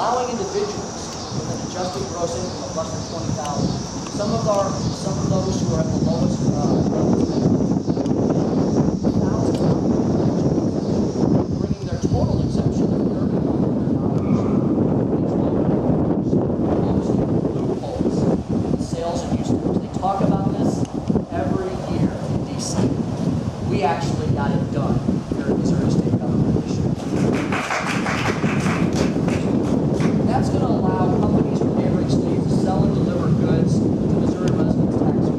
allowing individuals with an adjusted gross income of less than $20,000. Some of those who are at the lowest bringing their total exemption of loopholes, sales and use tax. They talk about this every year in D.C. We actually got it done here at Missouri State Government this year. That's going to allow companies from neighboring states to sell and deliver goods to Missouri residents tax-free.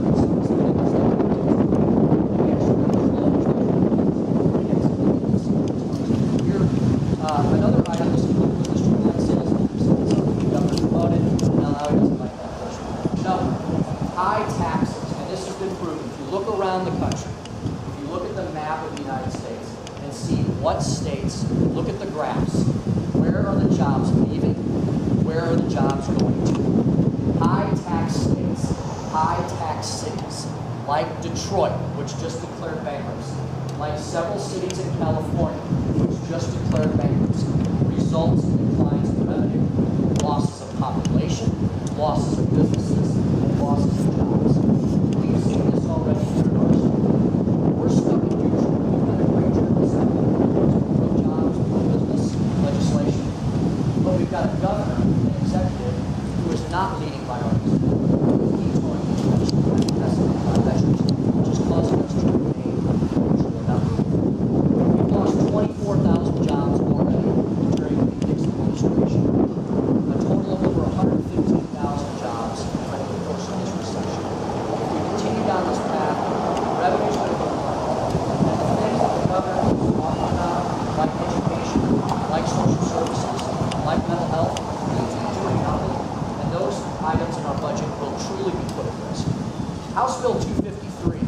Another item is the streamlined sales tax. The governor promoted, and now he doesn't like that portion. No, high taxes, and this has been proven. If you look around the country, if you look at the map of the United States and see what states, look at the graphs. Where are the jobs leaving? Where are the jobs going to? High tax states, high tax cities, like Detroit, which just declared bankruptcy, like several cities in California, which just declared bankruptcy, results in declines in revenue, losses of population, losses of businesses, and losses of jobs. We've seen this already in our state. We're stuck in neutral. We've done a great job this pro jobs, pro business legislation, but we've got a governor, an executive, who is not leading by our example. He's going to measures, which is causing us to remain neutral. We've lost 24,000 jobs already during the Nixon administration, a total of over 115,000 jobs over the course of this recession. If we continue down this path, revenue's going to go up. And the things that the governor is talking about, like education, like social services, like mental health, needs to be doing nothing, and those items in our budget will truly be put at risk. House Bill 253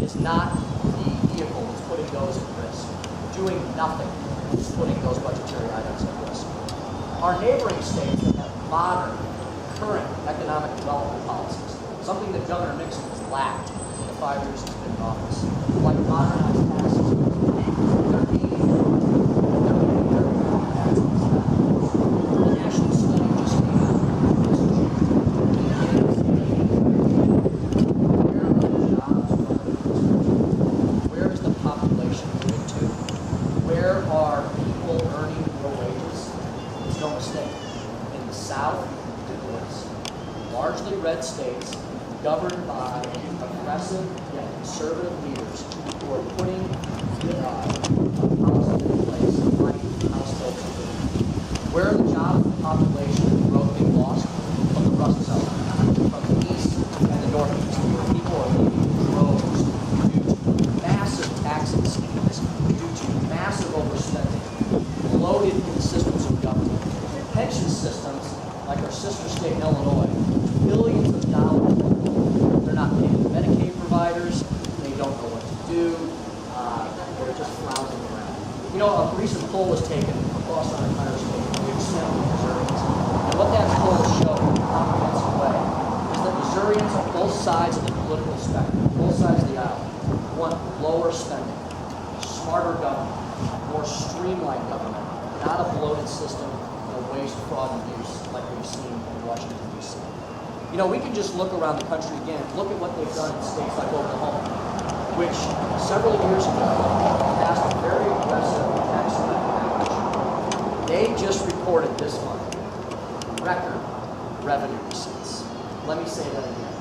is not the vehicle that's putting those at risk. Doing nothing is putting those budgetary items at risk. Our neighboring states that have modern, current economic development policies, something that Governor Nixon has lacked in the 5 years he's been in office, like modernized tax systems, they're being taxes. The national study just came out this June. Where is the population moving to? Where are people earning more wages? It's no mistake. In the South to the West. Largely red states governed by aggressive yet conservative leaders who are putting policies in place like House Bill 250. Where are the jobs and population and growth being lost? From the Rust Belt, from the east and the northeast, where people are leaving droves due to massive taxing schemes, due to massive overspending, loaded in the systems of government. And pension systems, like our sister state in Illinois, billions of dollars. They're not paying the Medicaid providers. They don't know what to do. They're just browsing around. You know, a recent poll was taken across our entire state, a huge sample of Missourians. And what that poll showed in a comprehensive way is that Missourians on both sides of the political spectrum, both sides of the aisle, want lower spending, smarter government, more streamlined government, not a bloated system of waste, fraud, and abuse like we've seen in Washington, D.C. You know, we can just look around the country again, look at what they've done in states like Oklahoma, which several years ago passed a very aggressive tax package. They just reported this month record revenue receipts. Let me say that again.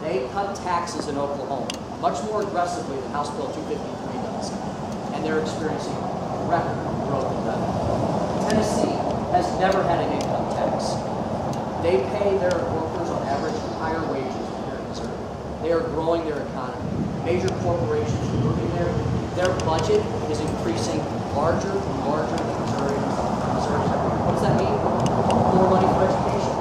They cut taxes in Oklahoma much more aggressively than House Bill 253 does, and they're experiencing record growth in revenue. Tennessee has never had an income tax. They pay their workers on average higher wages than here in Missouri. They are growing their economy. Major corporations are moving there. Their budget is increasing larger and larger than Missouri. What does that mean? More money for education,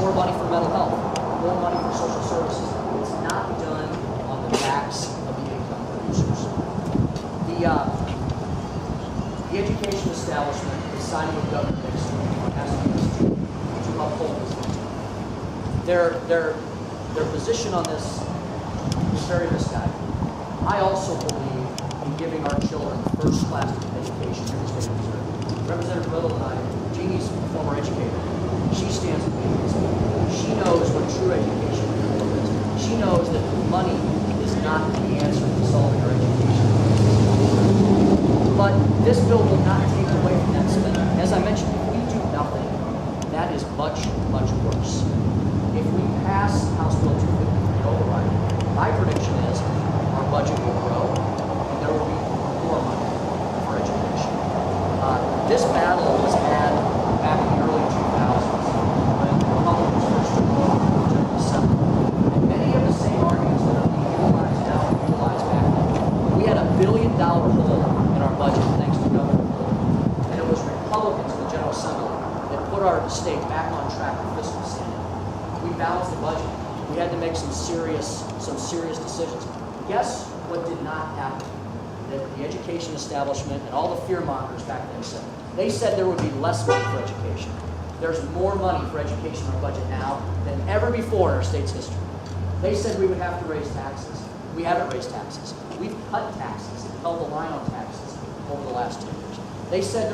more money for mental health, more money for social services. It's not done on the backs of the income producers. The education establishment is signing with Governor Nixon and asking us to uphold this. Their position on this is very misguided. I also believe in giving our children first-class education in the state of Missouri. Representative Riddle and I Jeannie's a former educator. She stands with me. She knows what true education is. She knows that money is not the answer to solving our education. But this bill will not take away from that spending. As I mentioned, if we do nothing, that is much, much worse. If we pass House Bill 253 override, my prediction is our budget will grow and there will be more money for education. This battle was had back in the early 2000s when the Republicans first took over the General Assembly. And many of the same arguments that are being utilized now were utilized back then. We had $1 billion hole in our budget thanks to Governor Fulton. And it was Republicans in the General Assembly that put our state back on track for fiscal sanity. We balanced the budget. We had to make some serious decisions. Guess what did not happen? That the education establishment and all the fear mongers back then said. They said there would be less money for education. There's more money for education in our budget now than ever before in our state's history. They said we would have to raise taxes. We haven't raised taxes. We've cut taxes and held the line on taxes over the last 2 years. They said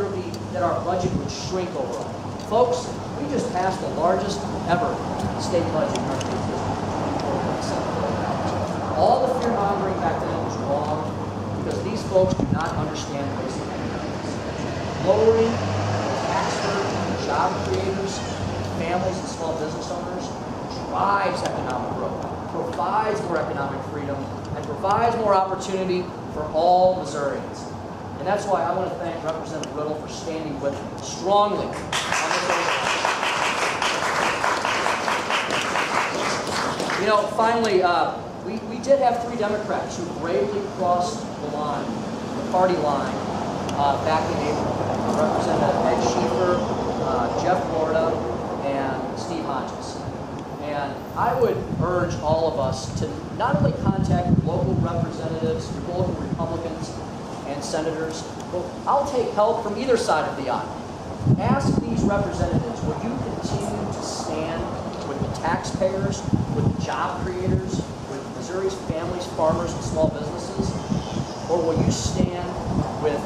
that our budget would shrink overall. Folks, we just passed the largest ever state budget in our state's history. All the fear mongering back then was wrong because these folks do not understand basic economics. Lowering the tax burden on job creators, families, and small business owners drives economic growth, provides more economic freedom, and provides more opportunity for all Missourians. And that's why I want to thank Representative Riddle for standing with me strongly on this override. You know, finally, we did have 3 Democrats who bravely crossed the line, the party line, back in April. Representative Ed Schieffer, Jeff Florida, and Steve Hodges. And I would urge all of us to not only contact local representatives, local Republicans, and senators, but I'll take help from either side of the aisle. Ask these representatives, will you continue to stand with the taxpayers, with the job creators, with Missouri's families, farmers, and small businesses? Or will you stand with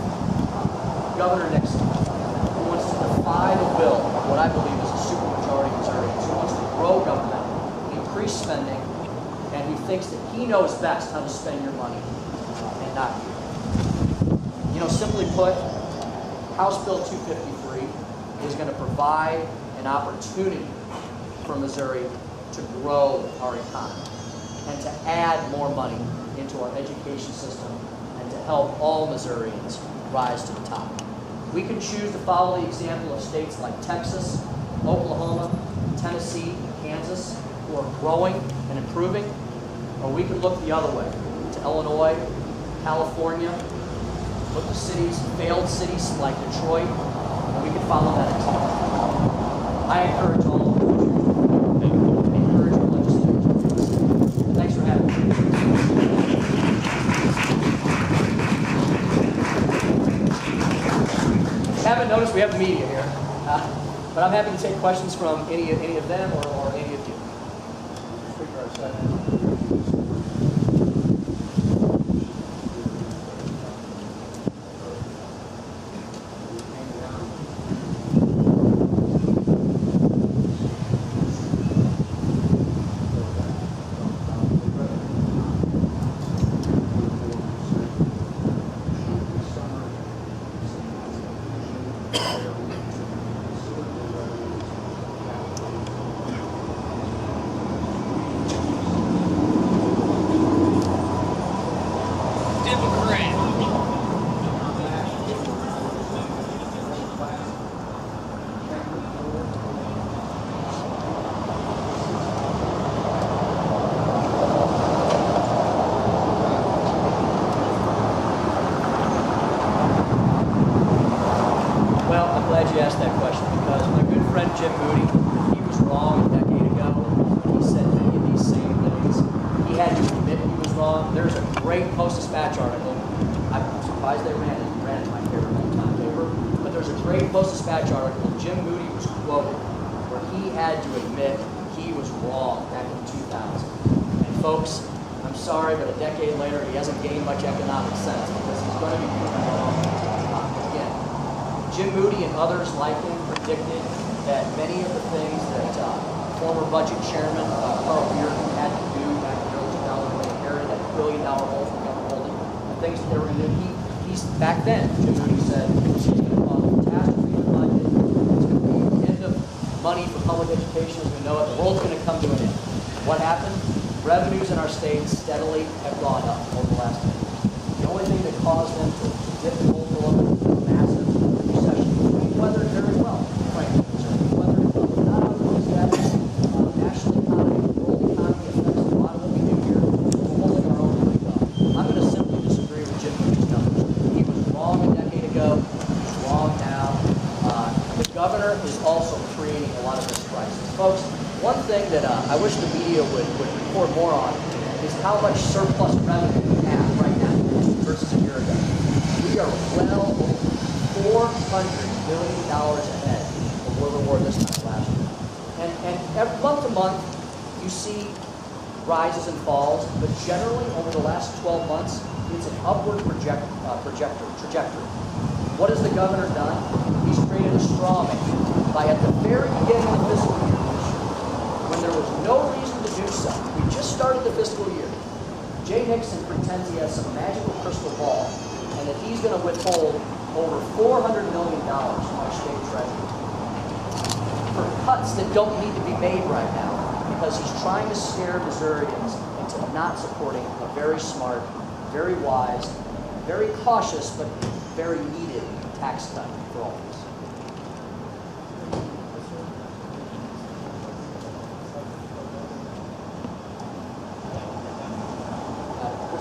Governor Nixon, who wants to defy the will of what I believe is a supermajority of Missourians, who wants to grow government, increase spending, and who thinks that he knows best how to spend your money and not you? You know, simply put, House Bill 253 is going to provide an opportunity for Missouri to grow our economy and to add more money into our education system and to help all Missourians rise to the top. We can choose to follow the example of states like Texas, Oklahoma, Tennessee, and Kansas, who are growing and improving, or we can look the other way to Illinois, California, look to cities, failed cities like Detroit, and we can follow that example. I encourage all of you to encourage our legislators. Thanks for having me. Haven't noticed we have the media here, but I'm happy to take questions from any of them or any of you. You asked that question because my good friend Jim Moody, he was wrong a decade ago. He said many of these same things. He had to admit he was wrong. There's a great Post-Dispatch article. I'm surprised they ran it. Ran it in my favorite old-time paper. But there's a great Post-Dispatch article. Jim Moody was quoted where he had to admit he was wrong back in 2000. And folks, I'm sorry, but a decade later he hasn't gained much economic sense because he's going to be proven wrong again. Jim Moody and others like him predicted that many of the things that former budget chairman Carl Bearden had to do back in the early 2000s when they inherited that $1 billion hole from government holding, the things that they were going to do, he's back then, Jim Moody said, it's going to cause a catastrophe in the budget, it's going to be the end of money for public education as we know it, the world's going to come to an end. What happened? Revenues in our state steadily have gone up over the last 10 years. The only thing that caused them to dip below a massive recession, we weathered very well, frankly. We weathered it well. Not out of those yet. National economy, the world economy affects a lot of what we do here. We're holding our own really well. I'm going to simply disagree with Jim Moody's numbers. He was wrong a decade ago. He's wrong now. The governor is also creating a lot of this crisis. Folks, one thing that I wish the media would report more on is how much surplus revenue we have right now versus a year ago. We are well over $400 billion ahead of where we were this time last year. And every month to month, you see rises and falls, but generally over the last 12 months, it's an upward trajectory. What has the governor done? He's created a straw man by at the very beginning of the fiscal year, when there was no reason to do so. We just started the fiscal year. Jay Nixon pretends he has some magical crystal ball and that he's going to withhold over $400 million from our state treasury for cuts that don't need to be made right now because he's trying to scare Missourians into not supporting a very smart, very wise, very cautious, but very needed tax cut for all of us.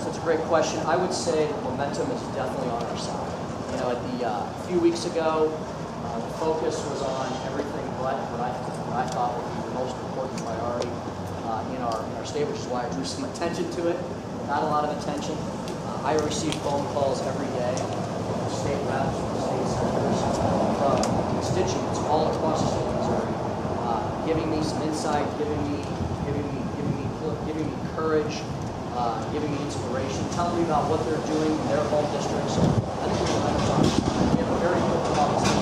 That's a great question. I would say the momentum is definitely on our side. You know, a few weeks ago, the focus was on everything but what I thought would be the most important priority in our state, which is why I drew some attention to it. Not a lot of attention. I receive phone calls every day from state reps, from state senators, from constituents all across the state of Missouri, giving me some insight, giving me courage. Giving me inspiration, telling me about what they're doing in their home districts. I think we're going to we have a very good policy.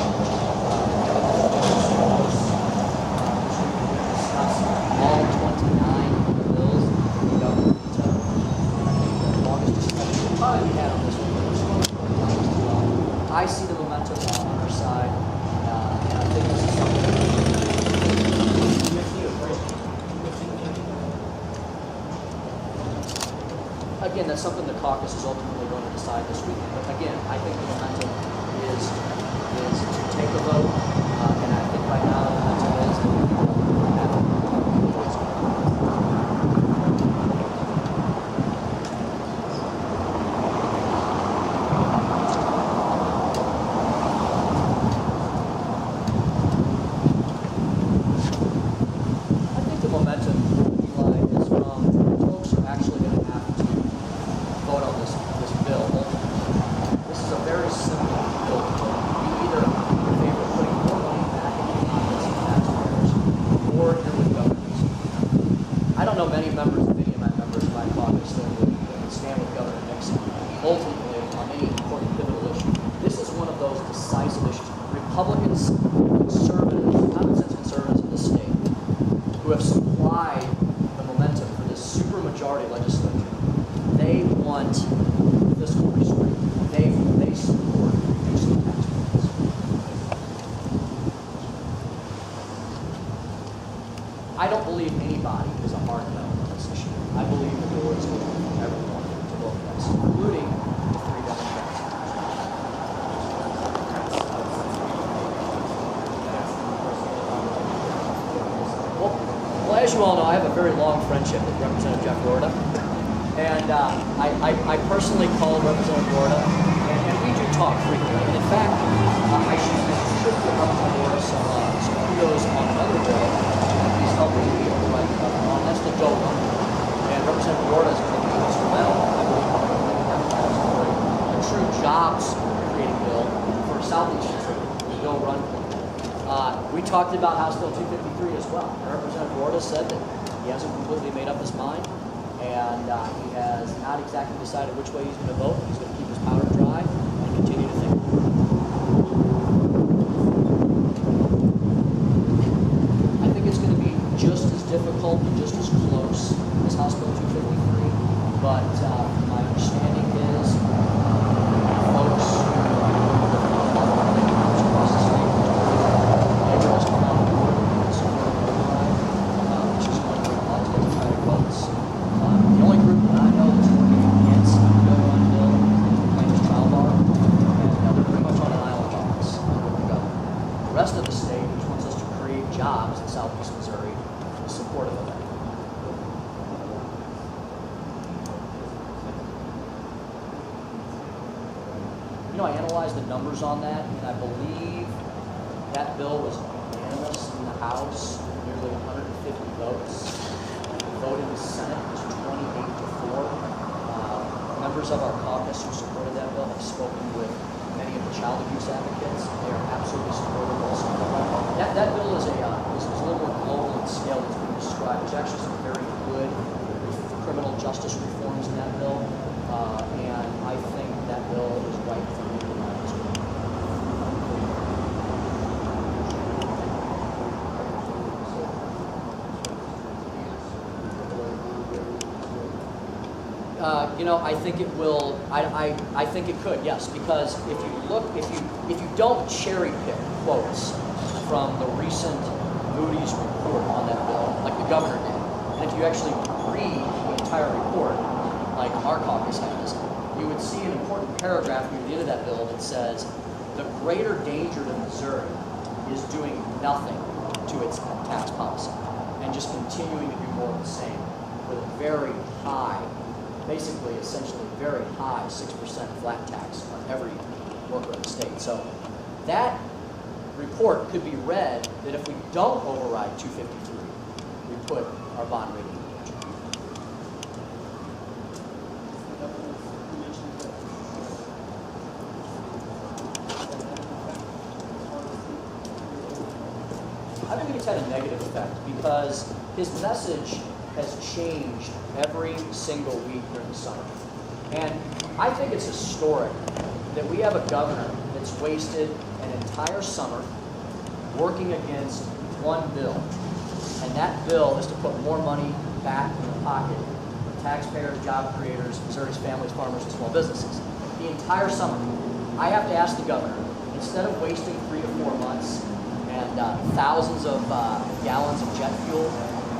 Discuss all 29 bills that the government vetoed. I think the longest discussion we'll probably had on this one, I see the momentum on our side, and I think this is something again, that's something the caucus is ultimately going to decide this weekend. But again, I think the momentum is to take a vote, and I think right now the momentum is that we will have I think the momentum, Eli, is from folks who are actually going to have to vote on this bill. This is a very simple bill. You either in favor of putting more money back into the pockets of taxpayers, or you're with governors. I don't know many of my members of my caucus that would stand with Governor Nixon ultimately on any important pivotal issue. This is one of those decisive issues. Republicans, conservatives, common sense conservatives in this state, who have supplied the momentum for this supermajority legislature, they want fiscal restraint. They support reducing tax payments. I don't believe anybody is a hard no on this issue. I believe the door is open for everyone to vote yes, including the 3 Democrats. Well, as you all know, I have a very long friendship with Representative Jeff Rorta. And I personally call Representative Rorta, and we do talk frequently. And in fact, I should give Representative Rorta some kudos on another bill that he's helping me override the government on. That's the Joe Run. And Representative Rorta is going to be instrumental, I believe, in Democrats for a true jobs-creating bill for Southeast Missouri, the Joe Run. We talked about House Bill 253 as well. And Representative Rorta said that he hasn't completely made up his mind. And he has not exactly decided which way he's going to vote. He's going to keep his powder dry and continue to think. rest of the state, which wants us to create jobs in southeast Missouri, is supportive of that. You know, I analyzed the numbers on that, and I believe that bill was unanimous in the House, nearly 150 votes. The vote in the Senate was 28 to 4. Members of our caucus who supported that bill have spoken with many of the child abuse advocates. They are absolutely supportive also. That bill is a little more global in scale that's being described. There's actually some very good criminal justice reforms in that bill, and I think that bill is right for me to run as well. You know, I think it will. I think it could, yes, because if you don't cherry pick quotes from the recent Moody's report on that bill, like the governor did, and if you actually read the entire report, like our caucus has, you would see an important paragraph near the end of that bill that says the greater danger to Missouri is doing nothing to its tax policy and just continuing to do more of the same with a very high, basically, essentially very high 6% flat tax on every worker in the state. So that report could be read that if we don't override 253, we put our bond rating in danger. I think it's had a negative effect because his message has changed every single week during the summer. And I think it's historic that we have a governor that's wasted an entire summer working against one bill. And that bill is to put more money back in the pocket of taxpayers, job creators, Missouri's families, farmers, and small businesses. The entire summer. I have to ask the governor, instead of wasting 3 to 4 months and thousands of gallons of jet fuel,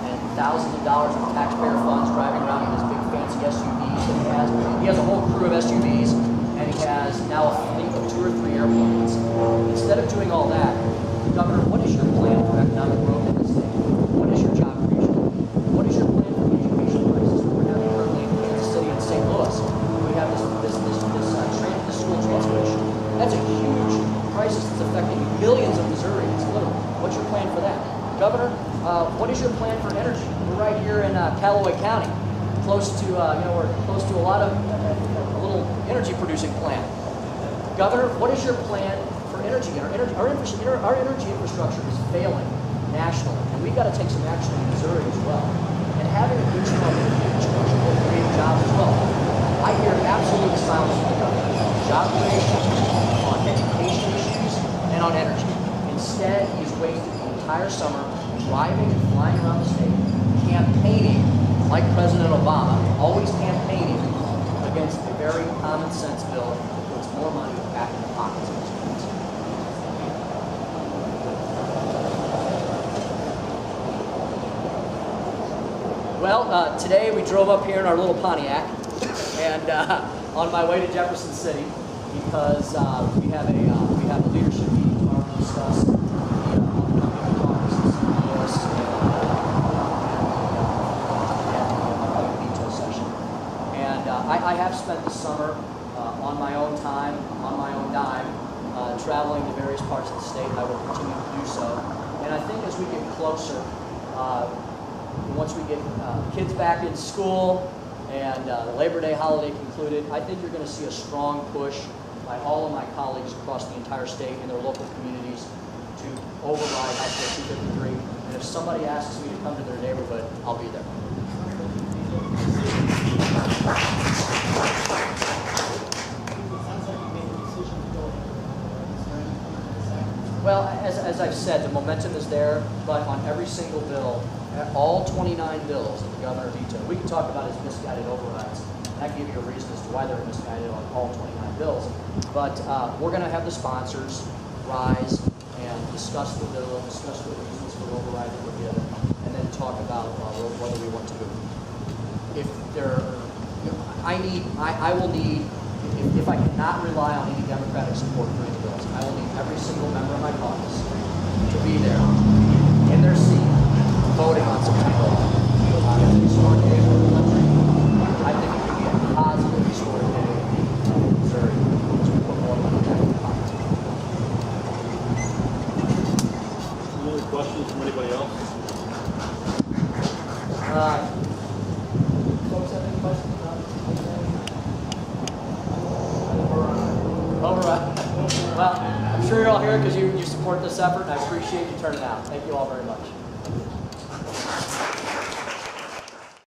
and thousands of dollars of taxpayer funds driving around in his big fancy SUVs that he has. He has a whole crew of SUVs, and he has now a fleet of 2 or 3 airplanes. Instead of doing all that, Governor, what is your plan for economic growth in the state? What is your job creation? What is your plan for the education crisis that we're having currently in Kansas City and St. Louis? We have this school transfer issue. That's a huge crisis that's affecting millions of Missourians, literally. What's your plan for that? Governor, what is your plan for energy? We're right here in Callaway County, close to we're close to a lot of a little energy producing plant. Governor, what is your plan for energy? Our energy infrastructure is failing nationally, and we've got to take some action in Missouri as well. And having a good strong energy infrastructure will create jobs as well. I hear absolute silence from the governor on job creation, on education issues, and on energy. Instead, he's wasted the entire summer driving and flying around the state, campaigning like President Obama, always campaigning against a very common sense bill that puts more money back in the pockets of Missourians. Well, today we drove up here in our little Pontiac, and on my way to Jefferson City, because we have a leadership meeting tomorrow to discuss the upcoming caucus in St. Louis and the veto session. And I have spent the summer on my own time, on my own dime, traveling to various parts of the state. I will continue to do so. And I think as we get closer, once we get kids back in school and the Labor Day holiday concluded, I think you're going to see a strong push by all of my colleagues across the entire state and their local communities to override House Bill 253. And if somebody asks me to come to their neighborhood, I'll be there. Well, as I've said, the momentum is there, but on every single bill, all 29 bills that the governor vetoed, we can talk about his misguided overrides, and I can give you a reason as to why they're misguided on all 29 bills. But we're going to have the sponsors rise and discuss the bill, discuss the reasons for the override that were given, and then talk about whether we want to move. If there, I will need, if I cannot rely on any Democratic support for any bills, I will need every single member of my caucus questions from anybody else? Folks have any questions? All right. Well, I'm sure you're all here because you support this effort, and I appreciate you turning out. Thank you all very much.